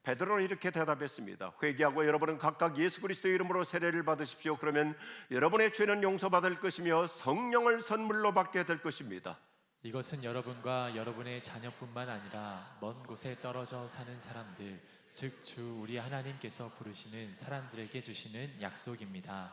베드로는 이렇게 대답했습니다. 회개하고 여러분은 각각 예수 그리스도의 이름으로 세례를 받으십시오. 그러면 여러분의 죄는 용서받을 것이며 성령을 선물로 받게 될 것입니다. 이것은 여러분과 여러분의 자녀뿐만 아니라 먼 곳에 떨어져 사는 사람들, 즉 주 우리 하나님께서 부르시는 사람들에게 주시는 약속입니다.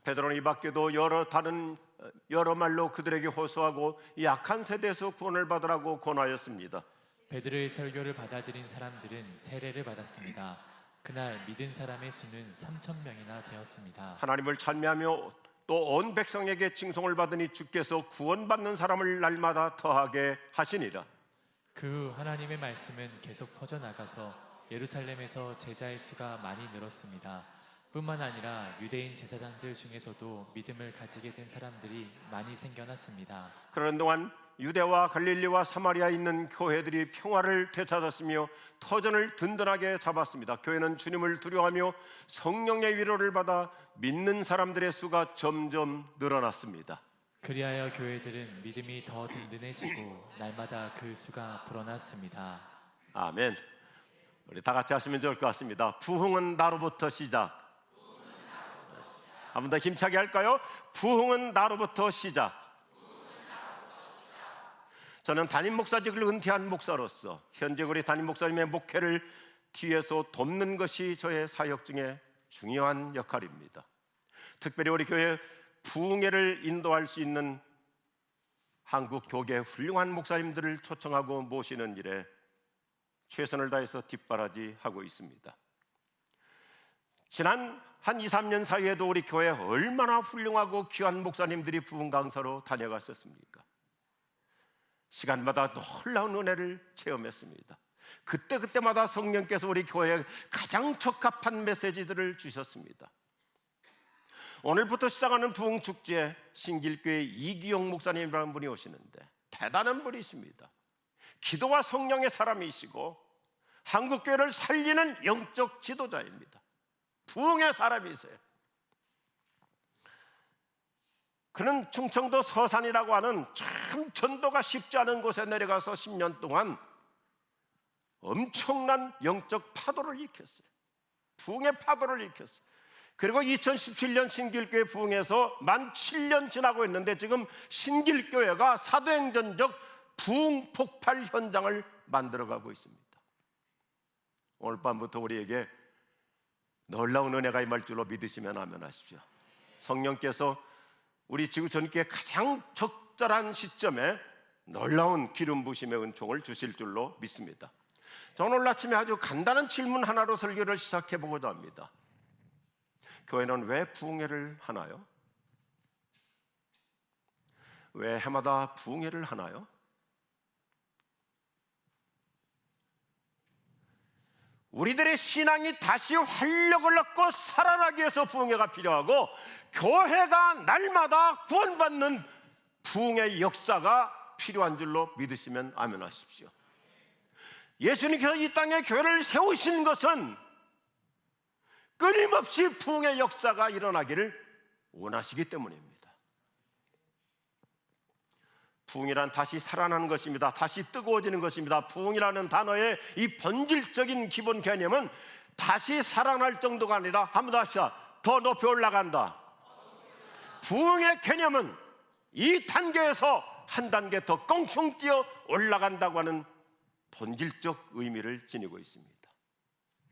베드로는 이 밖에도 여러 말로 그들에게 호소하고 약한 세대에서 구원을 받으라고 권하였습니다. 베드로의 설교를 받아들인 사람들은 세례를 받았습니다. 그날 믿은 사람의 수는 3,000명이나 되었습니다. 하나님을 찬미하며 또 온 백성에게 칭송을 받으니 주께서 구원받는 사람을 날마다 더하게 하시니라. 그 하나님의 말씀은 계속 퍼져나가서 예루살렘에서 제자의 수가 많이 늘었습니다. 뿐만 아니라 유대인 제사장들 중에서도 믿음을 가지게 된 사람들이 많이 생겨났습니다. 그러는 동안 유대와 갈릴리와 사마리아에 있는 교회들이 평화를 되찾았으며 터전을 든든하게 잡았습니다. 교회는 주님을 두려워하며 성령의 위로를 받아 믿는 사람들의 수가 점점 늘어났습니다. 그리하여 교회들은 믿음이 더 든든해지고 날마다 그 수가 불어났습니다. 아멘. 우리 다 같이 하시면 좋을 것 같습니다. 부흥은 나로부터 시작. 한 번 더 힘차게 할까요? 부흥은 나로부터 시작. 저는 담임 목사직을 은퇴한 목사로서 현재 우리 담임 목사님의 목회를 뒤에서 돕는 것이 저의 사역 중에 중요한 역할입니다. 특별히 우리 교회 부흥회를 인도할 수 있는 한국 교계 훌륭한 목사님들을 초청하고 모시는 일에 최선을 다해서 뒷바라지하고 있습니다. 지난 한 2, 3년 사이에도 우리 교회에 얼마나 훌륭하고 귀한 목사님들이 부흥 강사로 다녀갔었습니까? 시간마다 놀라운 은혜를 체험했습니다. 그때마다 성령께서 우리 교회에 가장 적합한 메시지들을 주셨습니다. 오늘부터 시작하는 부흥축제에 신길교회 이기용 목사님이라는 분이 오시는데 대단한 분이십니다. 기도와 성령의 사람이시고 한국교회를 살리는 영적 지도자입니다. 부흥의 사람이세요. 그는 충청도 서산이라고 하는 참 전도가 쉽지 않은 곳에 내려가서 10년 동안 엄청난 영적 파도를 일으켰어요. 부흥의 파도를 일으켰어요. 그리고 2017년 신길교회 부흥에서 만 7년 지나고 있는데 지금 신길교회가 사도행전적 부흥 폭발 현장을 만들어가고 있습니다. 오늘 밤부터 우리에게 놀라운 은혜가 임할 줄로 믿으시면 아멘하십시오. 성령께서 우리 지구 전기에 가장 적절한 시점에 놀라운 기름 부심의 은총을 주실 줄로 믿습니다. 저는 오늘 아침에 아주 간단한 질문 하나로 설교를 시작해 보고자 합니다. 교회는 왜 부흥회를 하나요? 왜 해마다 부흥회를 하나요? 우리들의 신앙이 다시 활력을 얻고 살아나기 위해서 부흥회가 필요하고 교회가 날마다 구원받는 부흥의 역사가 필요한 줄로 믿으시면 아멘하십시오. 예수님께서 이 땅에 교회를 세우신 것은 끊임없이 부흥의 역사가 일어나기를 원하시기 때문입니다. 부흥이란 다시 살아나는 것입니다. 다시 뜨거워지는 것입니다. 부흥이라는 단어의 이 본질적인 기본 개념은 다시 살아날 정도가 아니라 한번 더 합시다. 더 높이 올라간다. 부흥의 개념은 이 단계에서 한 단계 더 껑충 뛰어 올라간다고 하는 본질적 의미를 지니고 있습니다.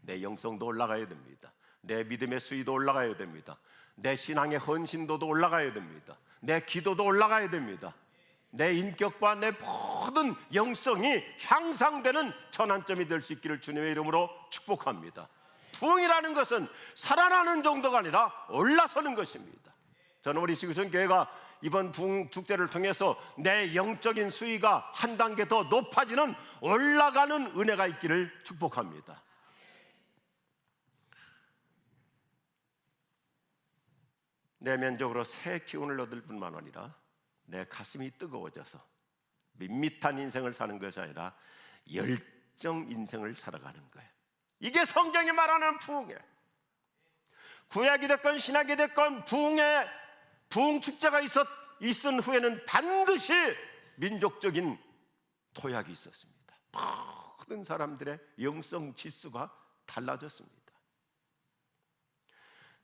내 영성도 올라가야 됩니다. 내 믿음의 수위도 올라가야 됩니다. 내 신앙의 헌신도도 올라가야 됩니다. 내 기도도 올라가야 됩니다. 내 인격과 내 모든 영성이 향상되는 전환점이 될 수 있기를 주님의 이름으로 축복합니다. 부흥이라는 것은 살아나는 정도가 아니라 올라서는 것입니다. 저는 우리 지구촌 교회가 이번 부흥 축제를 통해서 내 영적인 수위가 한 단계 더 높아지는 올라가는 은혜가 있기를 축복합니다. 내면적으로 새 기운을 얻을 뿐만 아니라 내 가슴이 뜨거워져서 밋밋한 인생을 사는 것이 아니라 열정 인생을 살아가는 거예요. 이게 성경이 말하는 부흥이에요. 구약이 됐건 신약이 됐건 부흥 축제가 있은 후에는 반드시 민족적인 토약이 있었습니다. 모든 사람들의 영성 지수가 달라졌습니다.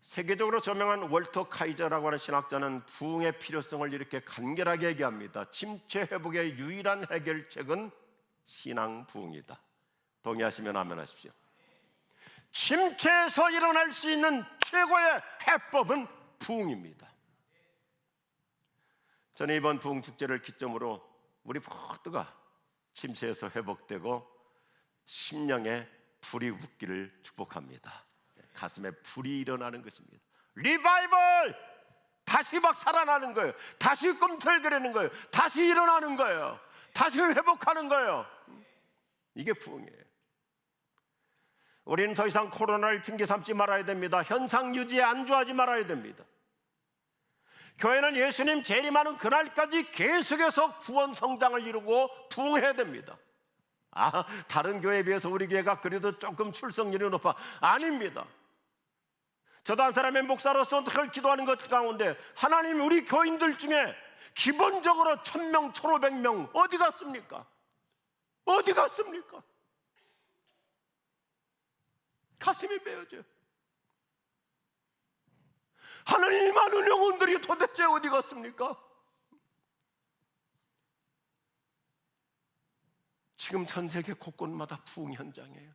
세계적으로 저명한 월터 카이저라고 하는 신학자는 부흥의 필요성을 이렇게 간결하게 얘기합니다. 침체 회복의 유일한 해결책은 신앙 부흥이다. 동의하시면 아멘 하십시오. 침체에서 일어날 수 있는 최고의 해법은 부흥입니다. 저는 이번 부흥 축제를 기점으로 우리 모두가 침체에서 회복되고 심령에 불이 붙기를 축복합니다. 가슴에 불이 일어나는 것입니다. 리바이벌! 다시 막 살아나는 거예요. 다시 꿈틀거리는 거예요. 다시 일어나는 거예요. 다시 회복하는 거예요. 이게 부흥이에요. 우리는 더 이상 코로나를 핑계 삼지 말아야 됩니다. 현상 유지에 안주하지 말아야 됩니다. 교회는 예수님 재림하는 그날까지 계속해서 구원 성장을 이루고 부흥해야 됩니다. 다른 교회에 비해서 우리 교회가 그래도 조금 출석률이 높아. 아닙니다. 저도 한 사람의 목사로서 늘 기도하는 것 가운데 하나님, 우리 교인들 중에 기본적으로 1000명, 1500명 어디 갔습니까? 어디 갔습니까? 가슴이 베어져요. 하나님, 많은 영혼들이 도대체 어디 갔습니까? 지금 전 세계 곳곳마다 부흥 현장이에요.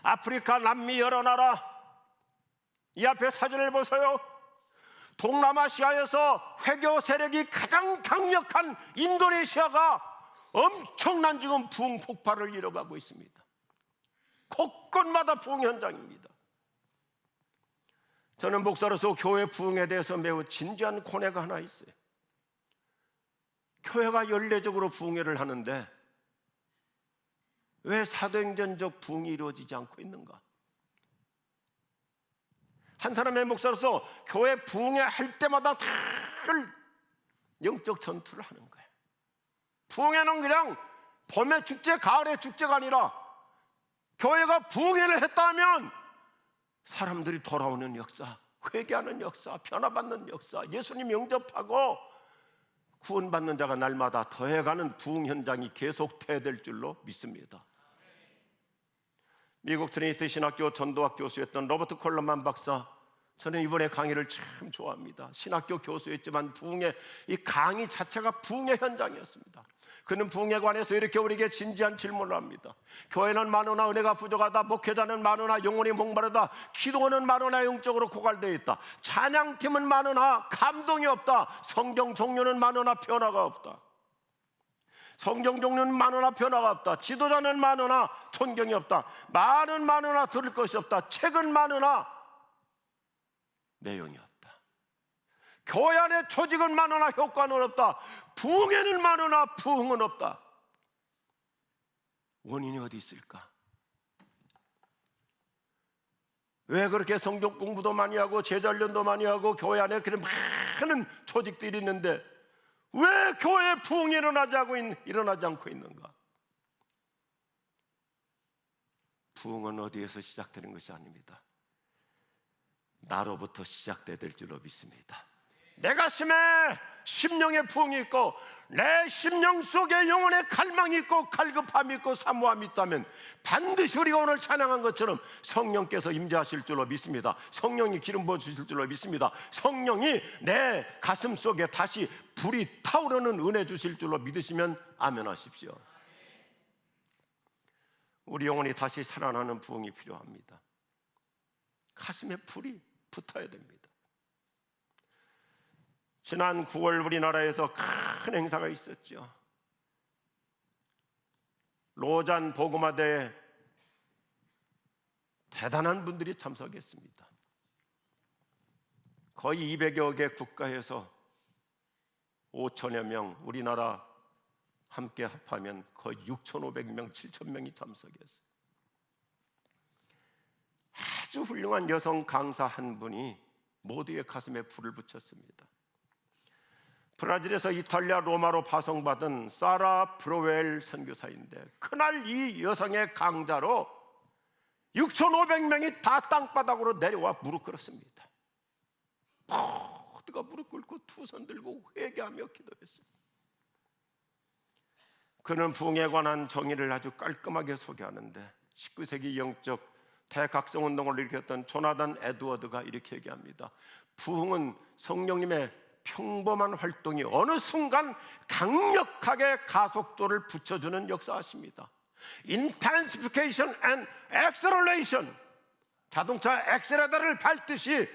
아프리카, 남미 여러 나라, 이 앞에 사진을 보세요. 동남아시아에서 회교 세력이 가장 강력한 인도네시아가 엄청난 지금 부흥 폭발을 이뤄가고 있습니다. 곳곳마다 부흥 현장입니다. 저는 목사로서 교회 부흥에 대해서 매우 진지한 고뇌가 하나 있어요. 교회가 연례적으로 부흥회를 하는데 왜 사도행전적 부흥이 이루어지지 않고 있는가? 한 사람의 목사로서 교회 부흥회 할 때마다 늘 영적 전투를 하는 거예요. 부흥회는 그냥 봄의 축제, 가을의 축제가 아니라 교회가 부흥회를 했다 하면 사람들이 돌아오는 역사, 회개하는 역사, 변화받는 역사, 예수님 영접하고 구원받는 자가 날마다 더해가는 부흥 현장이 계속돼야 될 줄로 믿습니다. 미국 트리니티 신학교 전도학 교수였던 로버트 콜럼만 박사, 저는 이번에 강의를 참 좋아합니다. 신학교 교수였지만 부흥의 이 강의 자체가 부흥의 현장이었습니다. 그는 부흥에 관해서 이렇게 우리에게 진지한 질문을 합니다. 교회는 많으나 은혜가 부족하다. 목회자는 많으나 영혼이 목마르다. 기도는 많으나 영적으로 고갈되어 있다. 찬양팀은 많으나 감동이 없다. 성경 종류는 많으나 변화가 없다. 성경 종류는 많으나 변화가 없다. 지도자는 많으나 존경이 없다. 말은 많으나 들을 것이 없다. 책은 많으나 내용이 없다. 교회 안에 조직은 많으나 효과는 없다. 부흥에는 많으나 부흥은 없다. 원인이 어디 있을까? 왜 그렇게 성경 공부도 많이 하고 제자훈련도 많이 하고 교회 안에 그런 많은 조직들이 있는데 왜 교회에 부흥이 일어나지 않고 있는가? 부흥은 어디에서 시작되는 것이 아닙니다. 나로부터 시작돼야 될 줄로 믿습니다. 내 가슴에 심령의 부흥이 있고 내 심령 속에 영혼의 갈망이 있고 갈급함이 있고 사모함이 있다면 반드시 우리가 오늘 찬양한 것처럼 성령께서 임재하실 줄로 믿습니다. 성령이 기름 부어주실 줄로 믿습니다. 성령이 내 가슴 속에 다시 불이 타오르는 은혜 주실 줄로 믿으시면 아멘 하십시오. 우리 영혼이 다시 살아나는 부흥이 필요합니다. 가슴에 불이 붙어야 됩니다. 지난 9월 우리나라에서 큰 행사가 있었죠. 로잔 복음화대에 대단한 분들이 참석했습니다. 거의 200여 개 국가에서 5천여 명, 우리나라 함께 합하면 거의 6,500명, 7,000명이 참석했어요. 아주 훌륭한 여성 강사 한 분이 모두의 가슴에 불을 붙였습니다. 브라질에서 이탈리아 로마로 파송받은 사라 브로웰 선교사인데 그날 이 여성의 강좌로 6,500명이 다 땅바닥으로 내려와 무릎 꿇었습니다. 모두가 무릎 꿇고 두 손 들고 회개하며 기도했습니다. 그는 부흥에 관한 정의를 아주 깔끔하게 소개하는데 19세기 영적 대각성운동을 일으켰던 조나단 에드워드가 이렇게 얘기합니다. 부흥은 성령님의 평범한 활동이 어느 순간 강력하게 가속도를 붙여주는 역사십니다. Intensification and acceleration. 자동차 엑셀레이터를 밟듯이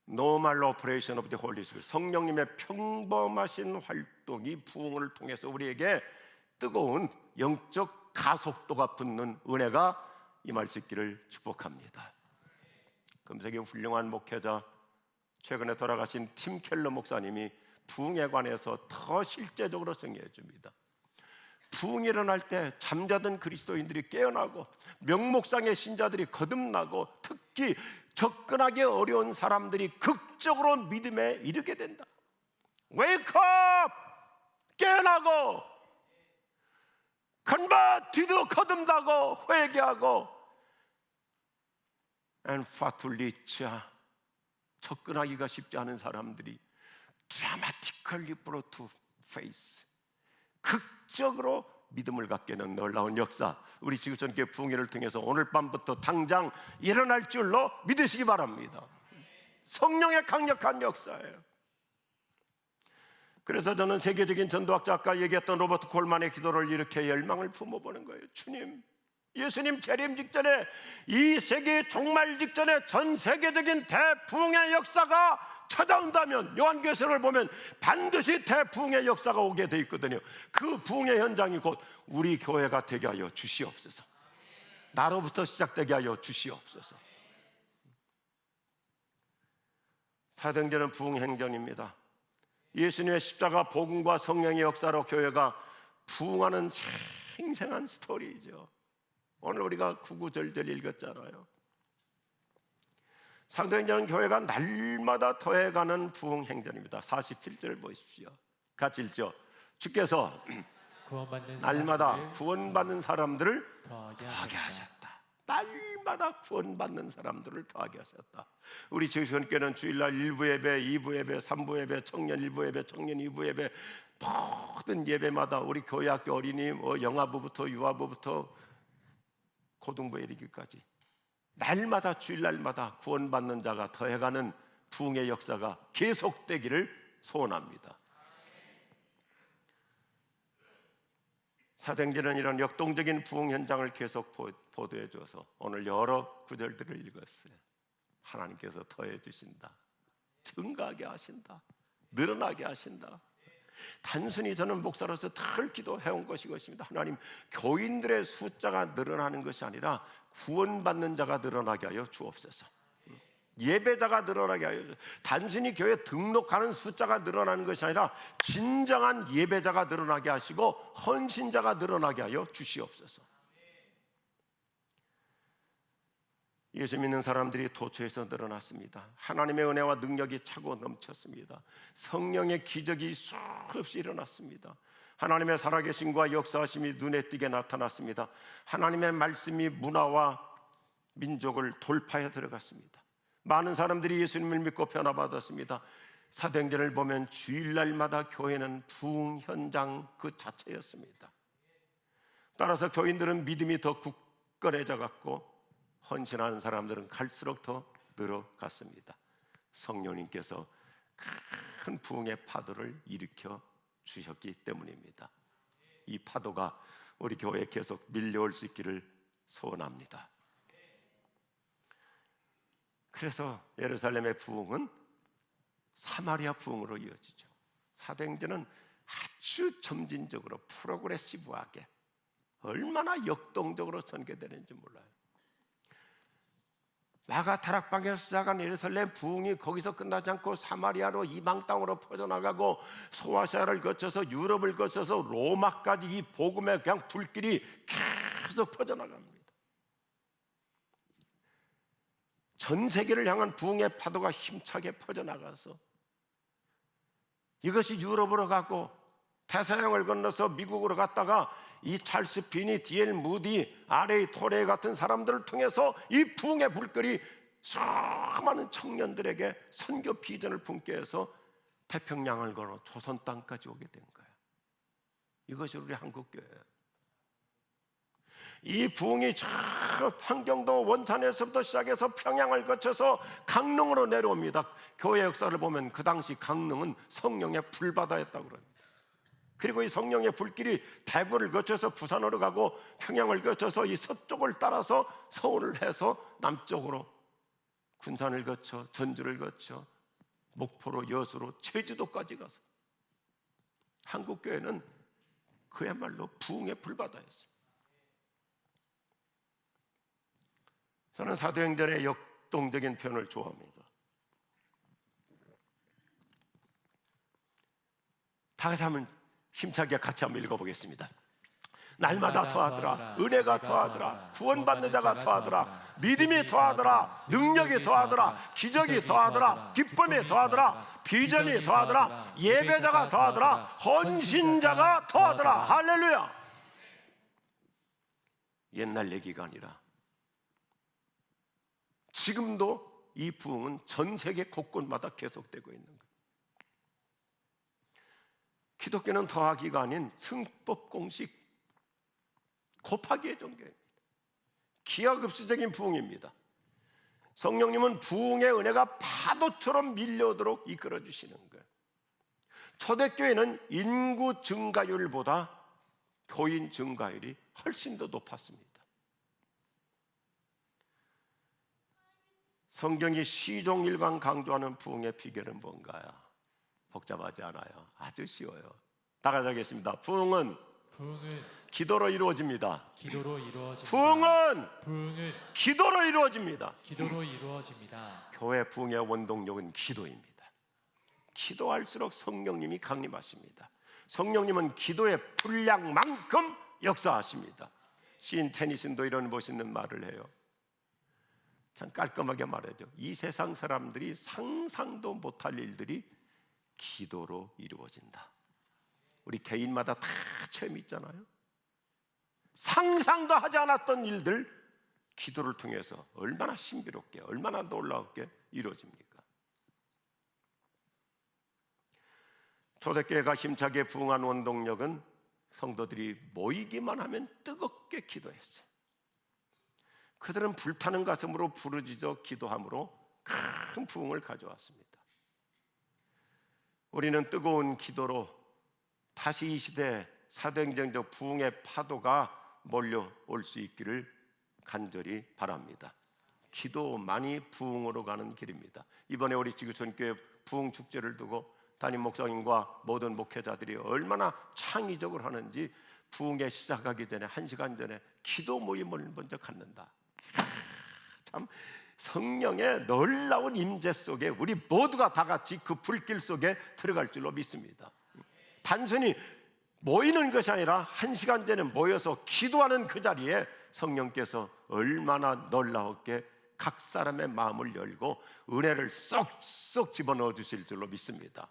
Normal operation of the Holy Spirit. 성령님의 평범하신 활동이 부흥을 통해서 우리에게 뜨거운 영적 가속도가 붙는 은혜가 임할 수 있기를 축복합니다. 금세기 훌륭한 목회자, 최근에 돌아가신 팀 켈러 목사님이 부흥에 관해서 더 실제적으로 정리해 줍니다. 부흥이 일어날 때 잠자던 그리스도인들이 깨어나고 명목상의 신자들이 거듭나고 특히 접근하기 어려운 사람들이 극적으로 믿음에 이르게 된다. Wake up! 깨어나고 건바디도 거듭나고 회개하고 and faturlicha 접근하기가 쉽지 않은 사람들이 dramatically brought to face 극적으로 믿음을 갖게 하는 놀라운 역사, 우리 지구촌교회 부흥회를 통해서 오늘 밤부터 당장 일어날 줄로 믿으시기 바랍니다. 성령의 강력한 역사예요. 그래서 저는 세계적인 전도학자 아까 얘기했던 로버트 콜만의 기도를 이렇게 열망을 품어보는 거예요. 주님, 예수님 재림 직전에, 이 세계 종말 직전에 전 세계적인 대부흥의 역사가 찾아온다면 요한계시록을 보면 반드시 대부흥의 역사가 오게 돼 있거든요. 그 부흥의 현장이 곧 우리 교회가 되게 하여 주시옵소서. 나로부터 시작되게 하여 주시옵소서. 사도행전은 부흥 행전입니다. 예수님의 십자가 복음과 성령의 역사로 교회가 부흥하는 생생한 스토리죠. 오늘 우리가 구구절절 읽었잖아요. 사도행전은 교회가 날마다 더해가는 부흥 행전입니다. 47절 보십시오. 같이 읽죠. 주께서 날마다 구원받는 사람들을 더하게 하셨다. 날마다 구원받는 사람들을 더하게 하셨다. 우리 지구촌교회는 주일날 1부 예배, 2부 예배, 3부 예배, 청년 1부 예배, 청년 2부 예배, 모든 예배마다 우리 교회학교 어린이, 영아부부터 유아부부터 고등부에 이르기까지 날마다 주일날마다 구원받는 자가 더해가는 부흥의 역사가 계속되기를 소원합니다. 사도행전은 이런 역동적인 부흥 현장을 계속 보도해 줘서 오늘 여러 구절들을 읽었어요. 하나님께서 더해 주신다, 증가하게 하신다, 늘어나게 하신다. 단순히 저는 목사로서 늘 기도해온 것이 것입니다. 하나님, 교인들의 숫자가 늘어나는 것이 아니라 구원받는 자가 늘어나게 하여 주옵소서. 예배자가 늘어나게 하여 주옵소서. 단순히 교회 등록하는 숫자가 늘어나는 것이 아니라 진정한 예배자가 늘어나게 하시고 헌신자가 늘어나게 하여 주시옵소서. 예수 믿는 사람들이 도처에서 늘어났습니다. 하나님의 은혜와 능력이 차고 넘쳤습니다. 성령의 기적이 수없이 일어났습니다. 하나님의 살아계심과 역사하심이 눈에 띄게 나타났습니다. 하나님의 말씀이 문화와 민족을 돌파해 들어갔습니다. 많은 사람들이 예수님을 믿고 변화받았습니다. 사도행전을 보면 주일날마다 교회는 부흥 현장 그 자체였습니다. 따라서 교인들은 믿음이 더 굳건해져 갔고 헌신하는 사람들은 갈수록 더 늘어갔습니다. 성령님께서 큰 부흥의 파도를 일으켜 주셨기 때문입니다. 이 파도가 우리 교회에 계속 밀려올 수 있기를 소원합니다. 그래서 예루살렘의 부흥은 사마리아 부흥으로 이어지죠. 사도행전은 아주 점진적으로 프로그레시브하게 얼마나 역동적으로 전개되는지 몰라요. 마가 다락방에서 시작한 예루살렘 부흥이 거기서 끝나지 않고 사마리아로 이방 땅으로 퍼져나가고 소아시아를 거쳐서 유럽을 거쳐서 로마까지 이 복음의 그냥 불길이 계속 퍼져나갑니다. 전 세계를 향한 부흥의 파도가 힘차게 퍼져나가서 이것이 유럽으로 가고 대서양을 건너서 미국으로 갔다가 이 찰스 피니, D.L. 무디, R.A. 토레 같은 사람들을 통해서 이 부흥의 불길이 수많은 청년들에게 선교 비전을 품게 해서 태평양을 걸어 조선 땅까지 오게 된 거예요. 이것이 우리 한국교회예요. 이 부흥이 저 환경도 원산에서부터 시작해서 평양을 거쳐서 강릉으로 내려옵니다. 교회 역사를 보면 그 당시 강릉은 성령의 불바다였다고 그럽니다. 그리고 이 성령의 불길이 대구를 거쳐서 부산으로 가고 평양을 거쳐서 이 서쪽을 따라서 서울을 해서 남쪽으로 군산을 거쳐 전주를 거쳐 목포로 여수로 제주도까지 가서 한국교회는 그야말로 부흥의 불바다였습니다. 저는 사도행전의 역동적인 표현을 좋아합니다. 다 같이 한번 힘차게 같이 한번 읽어보겠습니다. 날마다 더하더라, 은혜가 더하더라, 구원받는 자가 더하더라, 믿음이 더하더라, 능력이 더하더라, 기적이 더하더라, 기쁨이 더하더라, 비전이 더하더라, 예배자가 더하더라, 헌신자가 더하더라. 할렐루야. 옛날 얘기가 아니라 지금도 이 부흥은 전 세계 곳곳마다 계속되고 있는 거예요. 기독교는 더하기가 아닌 승법 공식 곱하기의 종교입니다. 기하급수적인 부흥입니다. 성령님은 부흥의 은혜가 파도처럼 밀려오도록 이끌어 주시는 거예요. 초대교회는 인구 증가율보다 교인 증가율이 훨씬 더 높았습니다. 성경이 시종일관 강조하는 부흥의 비결은 뭔가요? 복잡하지 않아요. 아주 쉬워요. 다 같이 하겠습니다. 부흥은 기도로 이루어집니다. 기도로 이루어집니다. 부흥은 기도로 이루어집니다. 기도로 이루어집니다. 교회 부흥의 원동력은 기도입니다. 기도할수록 성령님이 강림하십니다. 성령님은 기도의 분량만큼 역사하십니다. 시인 테니슨도 이런 멋있는 말을 해요. 참 깔끔하게 말하죠. 이 세상 사람들이 상상도 못할 일들이 기도로 이루어진다. 우리 개인마다 다 체험이 있잖아요. 상상도 하지 않았던 일들 기도를 통해서 얼마나 신비롭게, 얼마나 놀랍게 이루어집니까? 초대교회가 힘차게 부흥한 원동력은 성도들이 모이기만 하면 뜨겁게 기도했어요. 그들은 불타는 가슴으로 부르짖어 기도함으로 큰 부흥을 가져왔습니다. 우리는 뜨거운 기도로 다시 이 시대 사도행전적 부흥의 파도가 몰려올 수 있기를 간절히 바랍니다. 기도만이 부흥으로 가는 길입니다. 이번에 우리 지구촌교회 부흥 축제를 두고 담임 목사님과 모든 목회자들이 얼마나 창의적으로 하는지 부흥에 시작하기 전에 1시간 전에 기도 모임을 먼저 갖는다. 참 성령의 놀라운 임재 속에 우리 모두가 다 같이 그 불길 속에 들어갈 줄로 믿습니다. 단순히 모이는 것이 아니라 1시간 전에 모여서 기도하는 그 자리에 성령께서 얼마나 놀라웠게 각 사람의 마음을 열고 은혜를 쏙쏙 집어넣어 주실 줄로 믿습니다.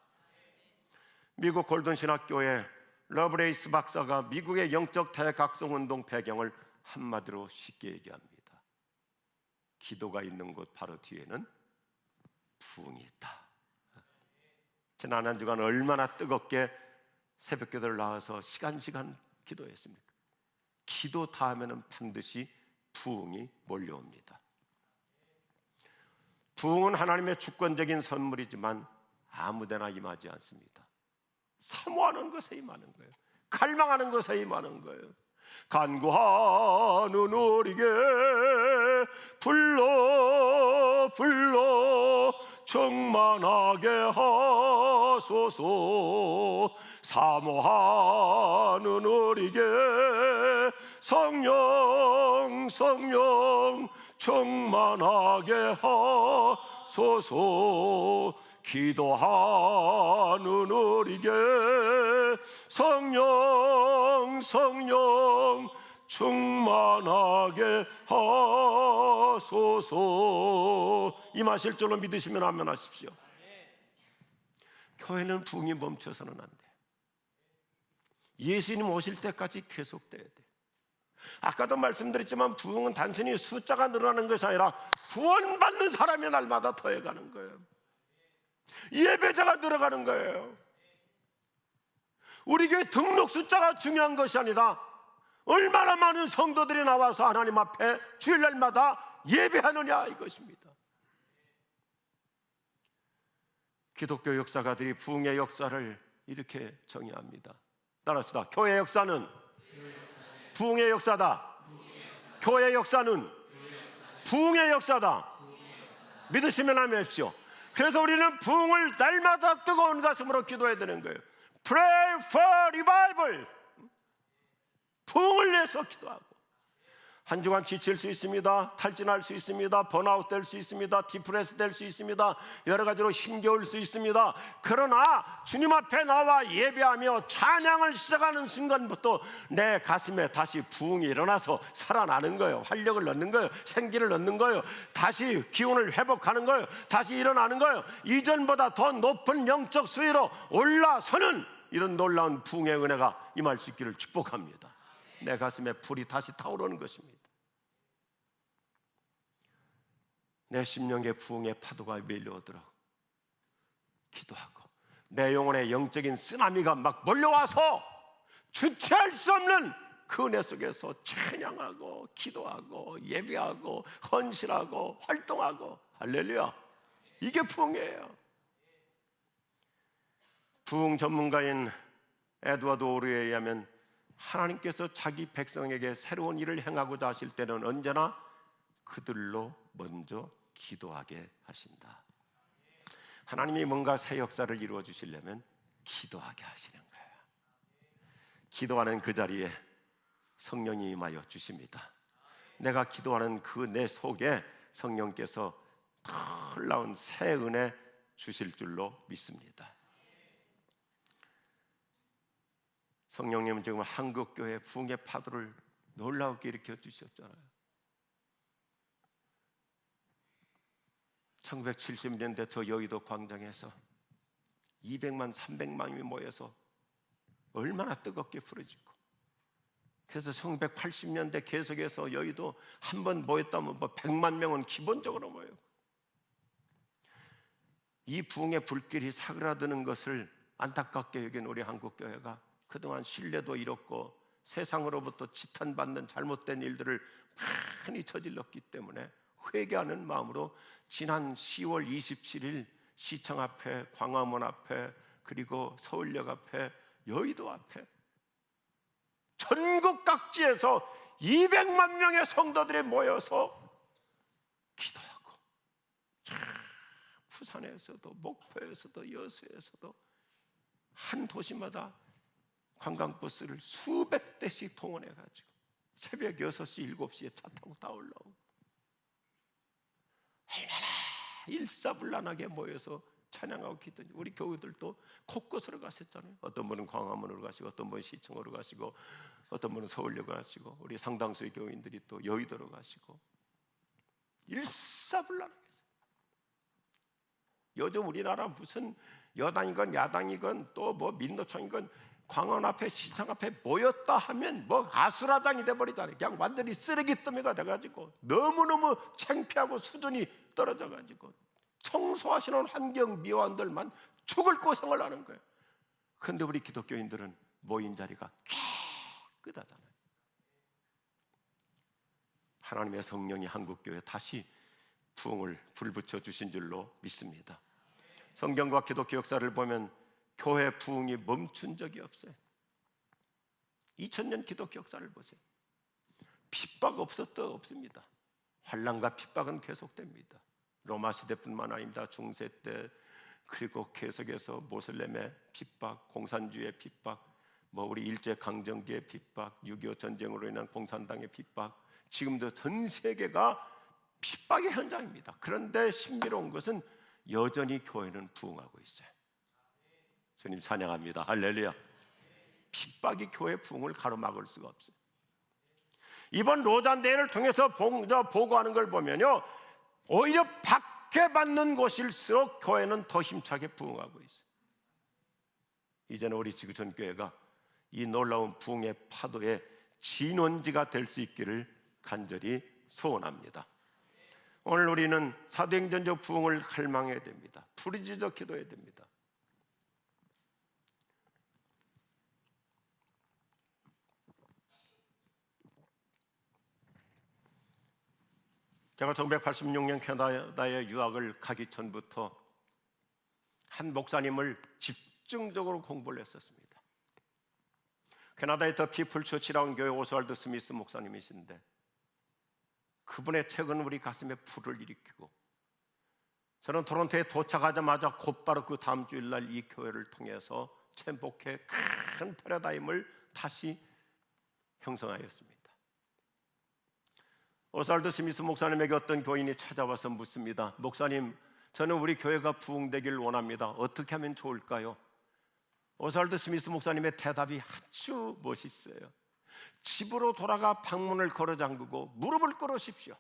미국 골든 신학교의 러브레이스 박사가 미국의 영적 대각성운동 배경을 한마디로 쉽게 얘기합니다. 기도가 있는 곳 바로 뒤에는 부흥이 있다. 지난 한 주간 얼마나 뜨겁게 새벽기도를 나와서 시간 기도했습니까? 기도 다음에는 반드시 부흥이 몰려옵니다. 부흥은 하나님의 주권적인 선물이지만 아무데나 임하지 않습니다. 사모하는 것에 임하는 거예요. 갈망하는 것에 임하는 거예요. 간구하는 우리에게 불러 충만하게 하소서. 사모하는 우리에게 성령 충만하게 하소서. 기도하는 우리에게 성령 충만하게 하소서. 임하실 줄로 믿으시면 아멘 하십시오. 교회는 부흥이 멈춰서는 안 돼. 예수님 오실 때까지 계속돼야 돼. 아까도 말씀드렸지만 부흥은 단순히 숫자가 늘어나는 것이 아니라 구원받는 사람이 날마다 더해가는 거예요. 예배자가 늘어가는 거예요. 우리 교회 등록 숫자가 중요한 것이 아니라 얼마나 많은 성도들이 나와서 하나님 앞에 주일날마다 예배하느냐 이것입니다. 기독교 역사가들이 부흥의 역사를 이렇게 정의합니다. 따라합시다. 교회 역사는 부흥의 역사다. 교회 역사는 부흥의 역사다. 믿으시면 하십시오. 그래서 우리는 부흥을 날마다 뜨거운 가슴으로 기도해야 되는 거예요. Pray for revival. 부흥을 위해서 기도하고. 한 주간 지칠 수 있습니다. 탈진할 수 있습니다. 번아웃 될 수 있습니다. 디프레스 될 수 있습니다. 여러 가지로 힘겨울 수 있습니다. 그러나 주님 앞에 나와 예배하며 찬양을 시작하는 순간부터 내 가슴에 다시 부흥이 일어나서 살아나는 거예요. 활력을 얻는 거예요. 생기를 얻는 거예요. 다시 기운을 회복하는 거예요. 다시 일어나는 거예요. 이전보다 더 높은 영적 수위로 올라서는 이런 놀라운 부흥의 은혜가 임할 수 있기를 축복합니다. 내 가슴에 불이 다시 타오르는 것입니다. 내 심령의 부흥의 파도가 밀려오도록 기도하고, 내 영혼의 영적인 쓰나미가 막 몰려와서 주체할 수 없는 그 은혜 속에서 찬양하고 기도하고 예배하고 헌신하고 활동하고, 할렐루야. 이게 부흥이에요. 부흥 전문가인 에드워드 오르에 의하면 하나님께서 자기 백성에게 새로운 일을 행하고자 하실 때는 언제나 그들로 먼저 기도하게 하신다. 하나님이 뭔가 새 역사를 이루어 주시려면 기도하게 하시는 거예요. 기도하는 그 자리에 성령이 임하여 주십니다. 내가 기도하는 그 내 속에 성령께서 놀라운 새 은혜 주실 줄로 믿습니다. 성령님은 지금 한국교회 부흥의 파도를 놀라우게 일으켜 주셨잖아요. 1970년대 저 여의도 광장에서 200만, 300만이 모여서 얼마나 뜨겁게 부르짖고, 그래서 1980년대 계속해서 여의도 한 번 모였다면 100만 명은 기본적으로 모여요. 이 부흥의 불길이 사그라드는 것을 안타깝게 여긴 우리 한국교회가 그동안 신뢰도 잃었고 세상으로부터 지탄받는 잘못된 일들을 많이 저질렀기 때문에 회개하는 마음으로 지난 10월 27일 시청 앞에, 광화문 앞에, 그리고 서울역 앞에, 여의도 앞에 전국 각지에서 200만 명의 성도들이 모여서 기도하고, 부산에서도 목포에서도 여수에서도 한 도시마다 관광버스를 수백 대씩 동원해가지고 새벽 6시, 7시에 차 타고 다 올라오고, 얼마나 일사불란하게 모여서 찬양하고 기도니 우리 교우들도 곳곳으로 가셨잖아요. 어떤 분은 광화문으로 가시고, 어떤 분은 시청으로 가시고, 어떤 분은 서울역으로 가시고, 우리 상당수의 교인들이 또 여의도로 가시고, 일사불란하게. 요즘 우리나라 무슨 여당이건 야당이건 또 뭐 민노총이건 광화문 앞에, 시청 앞에 모였다 하면 뭐 아수라장이 돼버리잖아요. 그냥 완전히 쓰레기더미가 돼가지고 너무너무 창피하고 수준이 떨어져가지고 청소하시는 환경미화원들만 죽을 고생을 하는 거예요. 그런데 우리 기독교인들은 모인 자리가 깨끗하잖아요. 하나님의 성령이 한국교회에 다시 부흥을 불붙여 주신 줄로 믿습니다. 성경과 기독교 역사를 보면 교회 부흥이 멈춘 적이 없어요. 2000년 기독교 역사를 보세요. 핍박 없습니다. 환난과 핍박은 계속됩니다. 로마 시대뿐만 아닙니다. 중세 때, 그리고 계속해서 모슬렘의 핍박, 공산주의의 핍박, 뭐 우리 일제강점기의 핍박, 6.25 전쟁으로 인한 공산당의 핍박, 지금도 전 세계가 핍박의 현장입니다. 그런데 신비로운 것은 여전히 교회는 부흥하고 있어요. 주님 찬양합니다. 할렐루야. 핍박이 교회 부흥을 가로막을 수가 없어요. 이번 로잔 대회를 통해서 보고하는 걸 보면요, 오히려 박해받는 곳일수록 교회는 더 힘차게 부흥하고 있어요. 이제는 우리 지구촌 교회가 이 놀라운 부흥의 파도의 진원지가 될 수 있기를 간절히 소원합니다. 오늘 우리는 사도행전적 부흥을 갈망해야 됩니다. 부르짖어 기도해야 됩니다. 제가 1986년 캐나다에 유학을 가기 전부터 한 목사님을 집중적으로 공부를 했었습니다. 캐나다의 더 피플 처치라는 교회 오스왈드 스미스 목사님이신데, 그분의 책은 우리 가슴에 불을 일으키고, 저는 토론토에 도착하자마자 곧바로 그 다음 주일날 이 교회를 통해서 챔복해 큰 패러다임을 다시 형성하였습니다. 오스왈드 스미스 목사님에게 어떤 교인이 찾아와서 묻습니다. 목사님, 저는 우리 교회가 부흥되길 원합니다. 어떻게 하면 좋을까요? 오스왈드 스미스 목사님의 대답이 아주 멋있어요. 집으로 돌아가 방문을 걸어 잠그고 무릎을 꿇으십시오.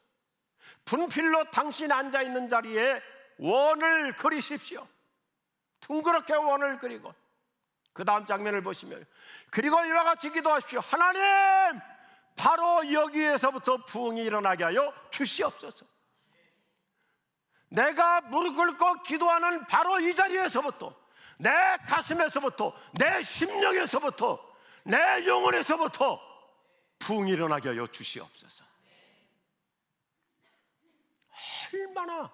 분필로 당신 앉아있는 자리에 원을 그리십시오. 둥그렇게 원을 그리고 그 다음 장면을 보시면, 그리고 이와 같이 기도하십시오. 하나님, 바로 여기에서부터 부흥이 일어나게 하여 주시옵소서. 내가 무릎 꿇고 기도하는 바로 이 자리에서부터, 내 가슴에서부터, 내 심령에서부터, 내 영혼에서부터 부흥이 일어나게 하여 주시옵소서. 얼마나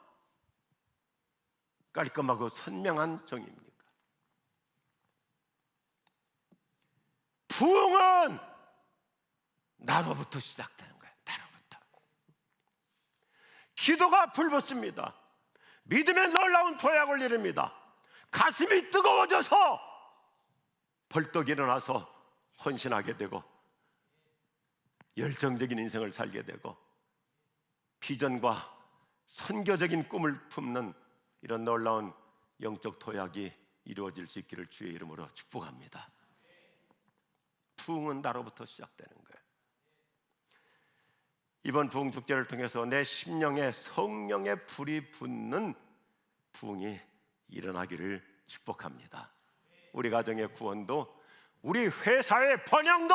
깔끔하고 선명한 정의입니까? 부흥은 나로부터 시작되는 거예요. 나로부터. 기도가 불붙습니다. 믿음의 놀라운 도약을 이룹니다. 가슴이 뜨거워져서 벌떡 일어나서 헌신하게 되고, 열정적인 인생을 살게 되고, 비전과 선교적인 꿈을 품는 이런 놀라운 영적 도약이 이루어질 수 있기를 주의 이름으로 축복합니다. 부흥은 나로부터 시작되는 거예요. 이번 부흥 축제를 통해서 내 심령에 성령의 불이 붙는 부흥이 일어나기를 축복합니다. 우리 가정의 구원도, 우리 회사의 번영도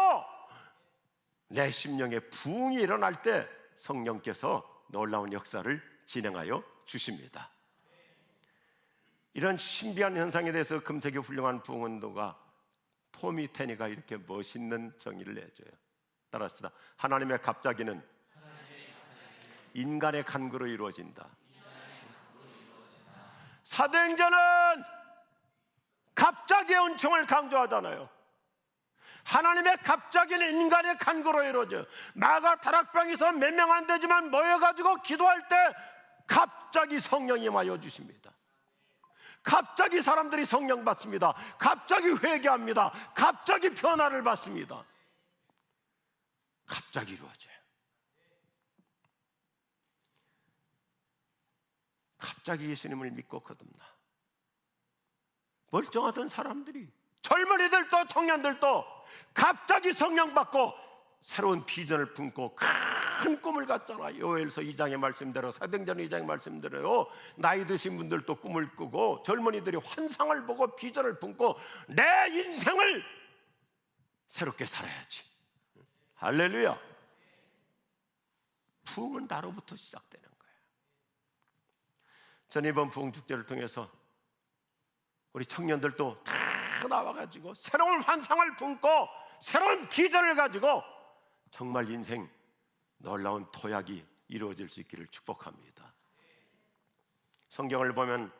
내 심령에 부흥이 일어날 때 성령께서 놀라운 역사를 진행하여 주십니다. 이런 신비한 현상에 대해서 금세기 훌륭한 부흥운동가 토미 테니가 이렇게 멋있는 정의를 내줘요. 따라합시다. 하나님의 갑자기는 인간의 간구로 이루어진다. 사도행전은 갑자기의 은총을 강조하잖아요. 하나님의 갑자기는 인간의 간구로 이루어져요. 마가 다락방에서 몇 명 안 되지만 모여가지고 기도할 때 갑자기 성령이 임하여 주십니다. 갑자기 사람들이 성령 받습니다. 갑자기 회개합니다. 갑자기 변화를 받습니다. 갑자기 이루어져요. 갑자기 예수님을 믿고 거듭나 멀쩡하던 사람들이, 젊은이들도 청년들도 갑자기 성령 받고 새로운 비전을 품고 큰 꿈을 갖잖아요. 요엘서 2장의 말씀대로, 사도행전 2장의 말씀대로 나이 드신 분들도 꿈을 꾸고, 젊은이들이 환상을 보고 비전을 품고 내 인생을 새롭게 살아야지. 할렐루야. 부흥은 나로부터 시작되는 거예요. 저는 이번 부흥 축제를 통해서 우리 청년들도 다 나와가지고 새로운 환상을 품고 새로운 비전을 가지고 정말 인생 놀라운 도약이 이루어질 수 있기를 축복합니다. 성경을 보면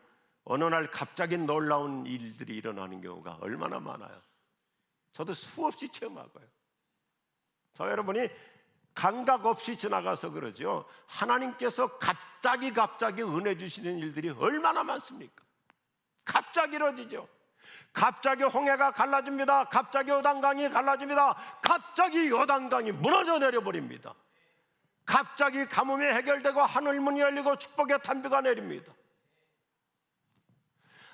어느 날 갑자기 놀라운 일들이 일어나는 경우가 얼마나 많아요. 저도 수없이 체험하고요. 저 여러분이 감각 없이 지나가서 그러죠. 하나님께서 갑자기 은혜 주시는 일들이 얼마나 많습니까? 갑자기 이루어지죠. 갑자기 홍해가 갈라집니다. 갑자기 요단강이 갈라집니다. 갑자기 요단강이 무너져 내려버립니다. 갑자기 가뭄이 해결되고 하늘문이 열리고 축복의 탄비가 내립니다.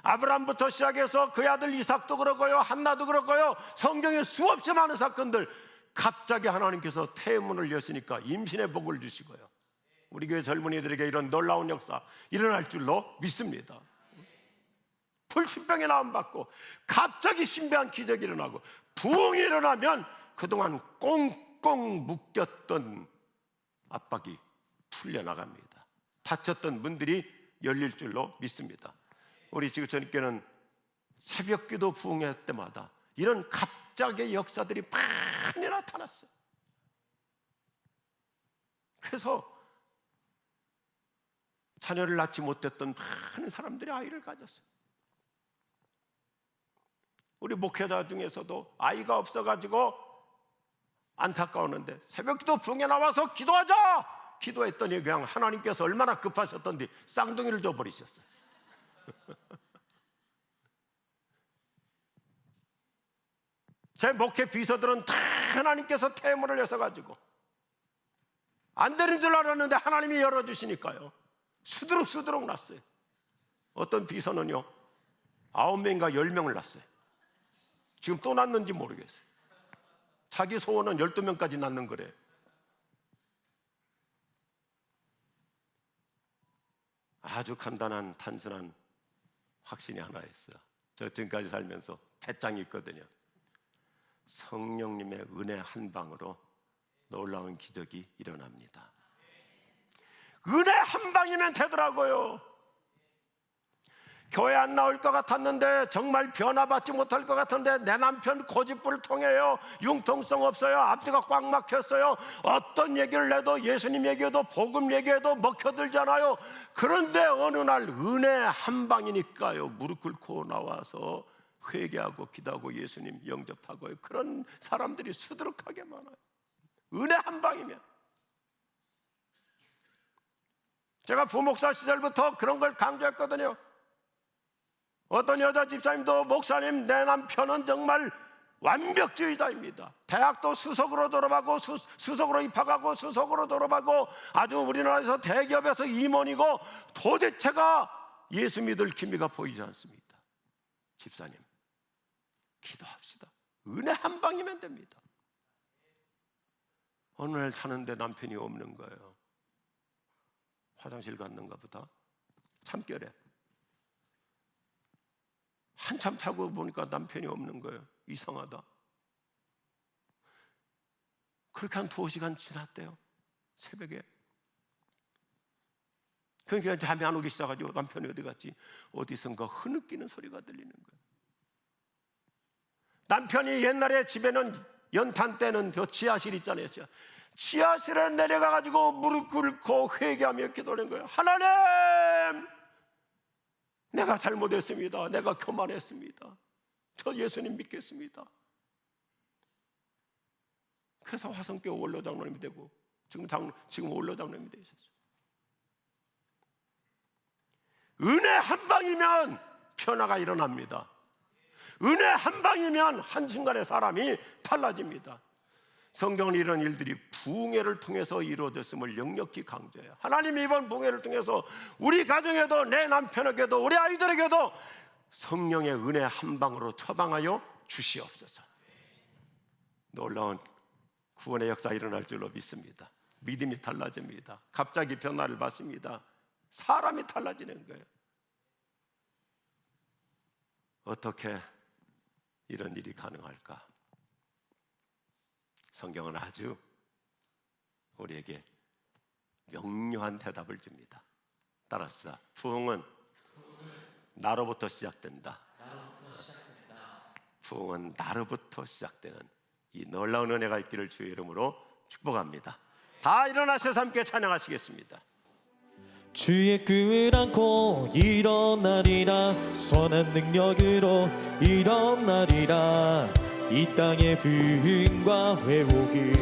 아브라함부터 시작해서 그의 아들 이삭도 그렇고요, 한나도 그렇고요, 성경에 수없이 많은 사건들, 갑자기 하나님께서 태문을 여시니까 임신의 복을 주시고요, 우리 교회 젊은이들에게 이런 놀라운 역사 일어날 줄로 믿습니다. 불신병에 나음 받고 갑자기 신비한 기적이 일어나고, 부흥이 일어나면 그동안 꽁꽁 묶였던 압박이 풀려나갑니다. 닫혔던 문들이 열릴 줄로 믿습니다. 우리 지구촌교회는 새벽기도 부흥회 때마다 이런 갑자기의 역사들이 많이 나타났어요. 그래서 자녀를 낳지 못했던 많은 사람들이 아이를 가졌어요. 우리 목회자 중에서도 아이가 없어가지고 안타까웠는데 새벽기도 부흥에 나와서 기도하자! 기도했더니 그냥 하나님께서 얼마나 급하셨던지 쌍둥이를 줘버리셨어요. 제 목회 비서들은 다 하나님께서 태문을 여셔가지고 안 되는 줄 알았는데 하나님이 열어주시니까요, 수두룩 났어요. 어떤 비서는요 9명인가 10명을 낳았어요. 지금 또 낳는지 모르겠어요. 자기 소원은 12명까지 낳는 거래요. 아주 간단한 단순한 확신이 하나 있어요. 저 지금까지 살면서 배짱이 있거든요. 성령님의 은혜 한 방으로 놀라운 기적이 일어납니다. 은혜 한 방이면 되더라고요. 교회 안 나올 것 같았는데, 정말 변화받지 못할 것 같은데 내 남편 고집불 통해요. 융통성 없어요. 앞뒤가 꽉 막혔어요. 어떤 얘기를 해도, 예수님 얘기해도, 복음 얘기해도 먹혀들잖아요. 그런데 어느 날 은혜 한 방이니까요, 무릎 꿇고 나와서 회개하고 기도하고 예수님 영접하고요. 그런 사람들이 수두룩하게 많아요. 은혜 한 방이면. 제가 부목사 시절부터 그런 걸 강조했거든요. 어떤 여자 집사님도, 목사님, 내 남편은 정말 완벽주의자입니다. 대학도 수석으로 졸업하고 수석으로 입학하고 수석으로 졸업하고 아주 우리나라에서 대기업에서 임원이고 도대체가 예수 믿을 기미가 보이지 않습니다. 집사님, 기도합시다. 은혜 한 방이면 됩니다. 어느 날 자는데 남편이 없는 거예요. 화장실 갔는가 보다. 참결에 한참 자고 보니까 남편이 없는 거예요. 이상하다. 그렇게 한 2시간 지났대요. 새벽에. 그러니까 잠이 안 오기 시작하죠. 남편이 어디 갔지? 어디선가 흐느끼는 소리가 들리는 거예요. 남편이 옛날에 집에는 연탄 때는 저 지하실 있잖아요. 지하실에 내려가가지고 무릎 꿇고 회개하며 기도하는 거예요. 하나님, 내가 잘못했습니다. 내가 교만했습니다. 저 예수님 믿겠습니다. 그래서 화성교회 원로장로님이 되고 지금 원로장로님이 되셨어요. 은혜 한 방이면 변화가 일어납니다. 은혜 한 방이면 한순간에 사람이 달라집니다. 성경은 이런 일들이 부흥회를 통해서 이루어졌음을 역력히 강조해요. 하나님이 이번 부흥회를 통해서 우리 가정에도, 내 남편에게도, 우리 아이들에게도 성령의 은혜 한 방으로 처방하여 주시옵소서. 놀라운 구원의 역사 일어날 줄로 믿습니다. 믿음이 달라집니다. 갑자기 변화를 받습니다. 사람이 달라지는 거예요. 어떻게 이런 일이 가능할까? 성경은 아주 우리에게 명료한 대답을 줍니다. 따라합시다. 부흥은 나로부터 시작된다. 부흥은 나로부터 시작되는 이 놀라운 은혜가 있기를 주의 이름으로 축복합니다. 다 일어나셔서 함께 찬양하시겠습니다. 주의 꿈을 안고 일어나리라. 선한 능력으로 일어나리라. 이 땅의 부흥과 회복은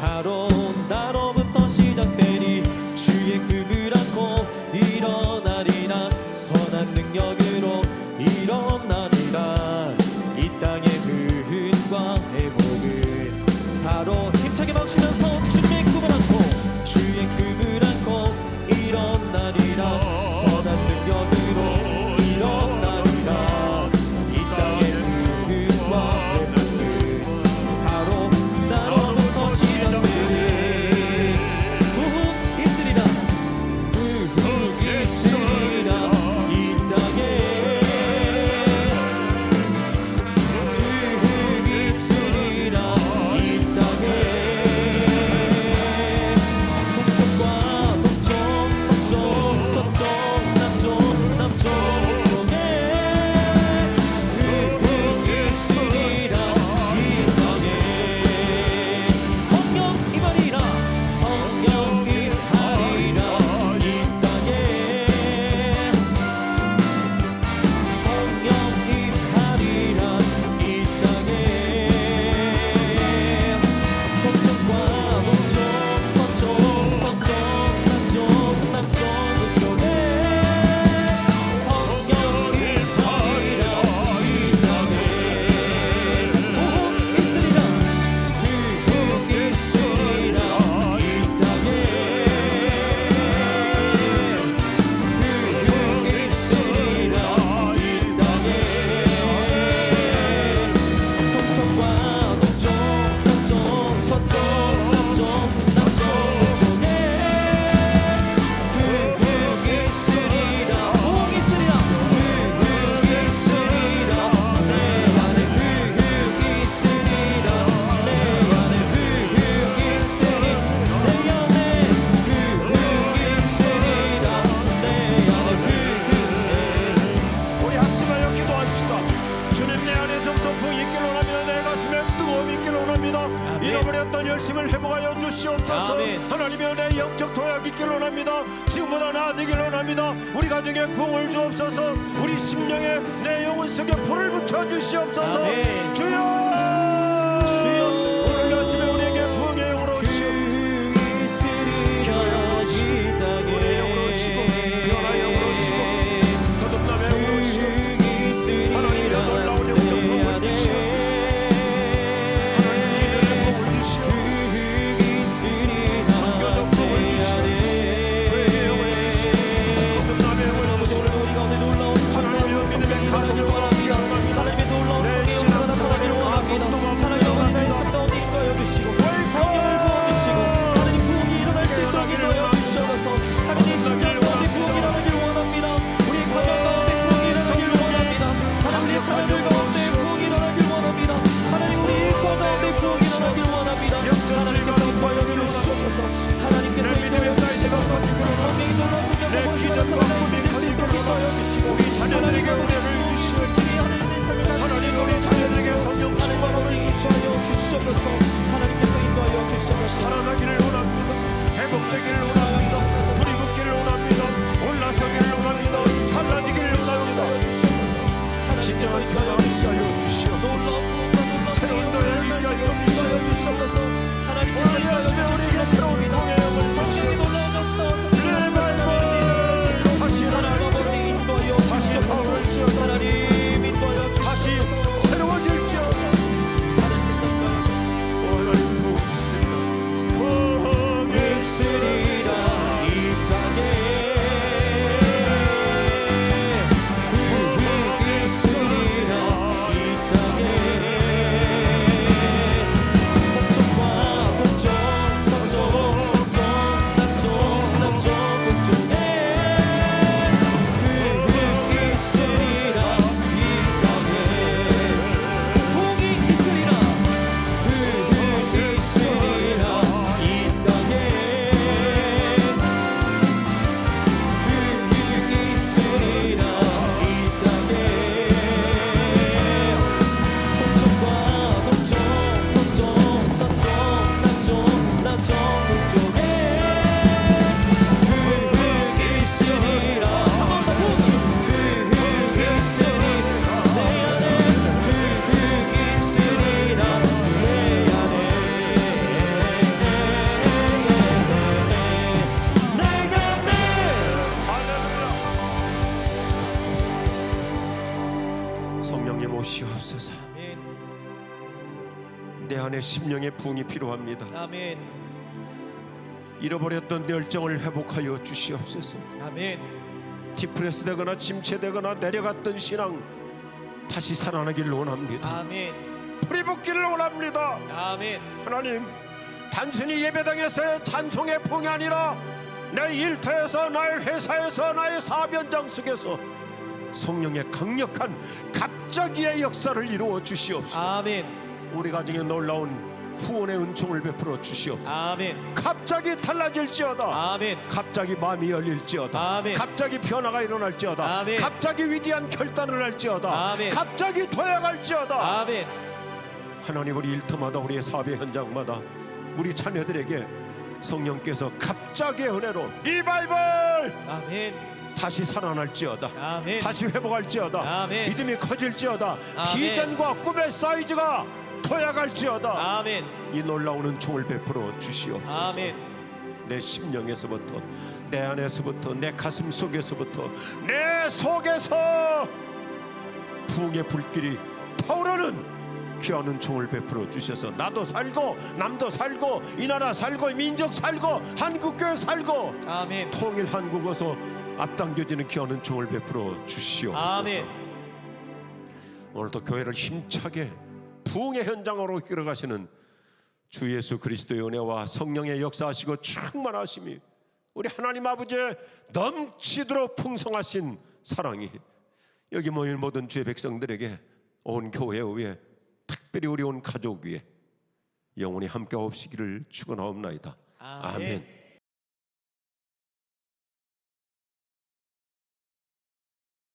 바로 나로부터 시작되니. 주의 꿈을 안고 일어나리라. 선한 능력으로 일어나리라. 이 땅의 부흥과 회복은 바로 힘차게 박수면서 주님의 꿈을 안고, 주의 꿈을 안고 일어나리라. 선한 능력으로 일어나리라. 이 땅의 부흥과 회복은 바로 나로부터 시작되니. 부흥 있으리라. 부흥 있으리라. 잃어버렸던 열심을 회복하여 주시옵소서. 아멘. 하나님의 은혜 영적 도약이 있길 원합니다. 지금보다 나아지길 원합니다. 우리 가정에 부흥을 주옵소서. 우리 심령에 내 영혼 속에 불을 붙여 주시옵소서. 아멘. 주여, 주여, 오늘 아침에 우리에게 부흥의 영으로 오시옵소서. 기도의 영으로 오시고, 우리의 영으로 오시고, 변화의 영으로 오시고, 거듭남의 영으로 오시옵소서. 하나님의 놀라운 영적 부흥을 주시옵소서. 하나님 기도의 부흥을 주시옵소서. 선교적 부흥을 주시옵소서. 회개의 영을 주시옵소서. 거듭남의 영을 주시옵소서. 하나님의 믿음의 가족과 함께합니다. 내 신앙생활의 가족과 하나님께서 믿음의 사이즈가 성령이 내 비전과 꿈이 거짓되고 우리 자녀들에게 은혜를 주시옵소서. 하나님 우리 자녀들에게 성령 충만함을 주시옵소서. 하나님께서 인도하여 주시옵소서. 살아나기를 원합니다. 회복되기를 원합니다. 불이 붙기를 원합니다. 올라서기를 원합니다. 달라지기를 원합니다. 진정한 변화를 위하여 주시옵소서. 새로운 도약이 위하여 주시옵소서. 오늘 아침에 우리에게 새로운 통의 영을 주시옵소서. 다시 일어날지어다. 다시 파울지어다. 다시 새로워질지어다. 하나님 부흥이 있습니다. 부흥이 있으리라. 이 땅에 부흥이 있으리라. 이 땅에 동쪽과 동쪽 서쪽 서쪽 남쪽 남쪽 북쪽에 부흥이 있으리라. 이 땅에 부흥이 있으리라. 부흥이 있으리라. 이 땅에 부흥이 있으리라. 이 땅에 동쪽과 동쪽 서쪽 서쪽 남쪽 남쪽 북쪽에 부흥이 있으리라. 한번더 부흥이 있으리라. 내 안에 부흥이 있으리라. 내 안에 할렐루야. 성령님 오시옵소서. 내 안에 심령의 부흥이 필요합니다. 아멘. 잃어버렸던 내 열정을 회복하여 주시옵소서. 아멘. 디프레스 되거나 침체되거나 내려갔던 신앙 다시 살아나기를 원합니다. 아멘. 불이 붙기를 원합니다. 아멘. 하나님, 단순히 예배당에서의 찬송의 부흥이 아니라 내 일터에서, 나의 회사에서, 나의 사업 현장 속에서 성령의 강력한 갑자기의 역사를 이루어 주시옵소서. 아멘. 우리 가정에 놀라운 후원의 은총을 베풀어 주시옵소서. 아멘. 갑자기 달라질지어다. 아멘. 갑자기 마음이 열릴지어다. 아멘. 갑자기 변화가 일어날지어다. 아멘. 갑자기 위대한 결단을 할지어다. 아멘. 갑자기 도약할지어다. 아멘. 하나님, 우리 일터마다, 우리의 사업의 현장마다 우리 자녀들에게 성령께서 갑자기의 은혜로 리바이벌 아멘. 다시 살아날지어다. 아멘. 다시 회복할지어다. 아멘. 믿음이 커질지어다. 아멘. 비전과 꿈의 사이즈가 도약할지어다. 아멘. 이 놀라운 은총을 베풀어 주시옵소서. 아멘. 내 심령에서부터, 내 안에서부터, 내 가슴 속에서부터, 내 속에서 부흥의 불길이 타오르는 귀한 은총을 베풀어 주셔서 나도 살고 남도 살고 이 나라 살고 민족 살고 한국교회 살고 아멘. 통일 한국어서 앞당겨지는 귀한 은총을 베풀어 주시옵소서. 아멘. 오늘도 교회를 힘차게 부흥의 현장으로 이끌어가시는 주 예수 그리스도의 은혜와 성령의 역사하시고 충만하심이 우리 하나님 아버지의 넘치도록 풍성하신 사랑이 여기 모인 모든 주의 백성들에게, 온 교회 위에, 특별히 우리 온 가족 위에 영원히 함께 없으기를 축원하옵나이다. 아멘. 아멘.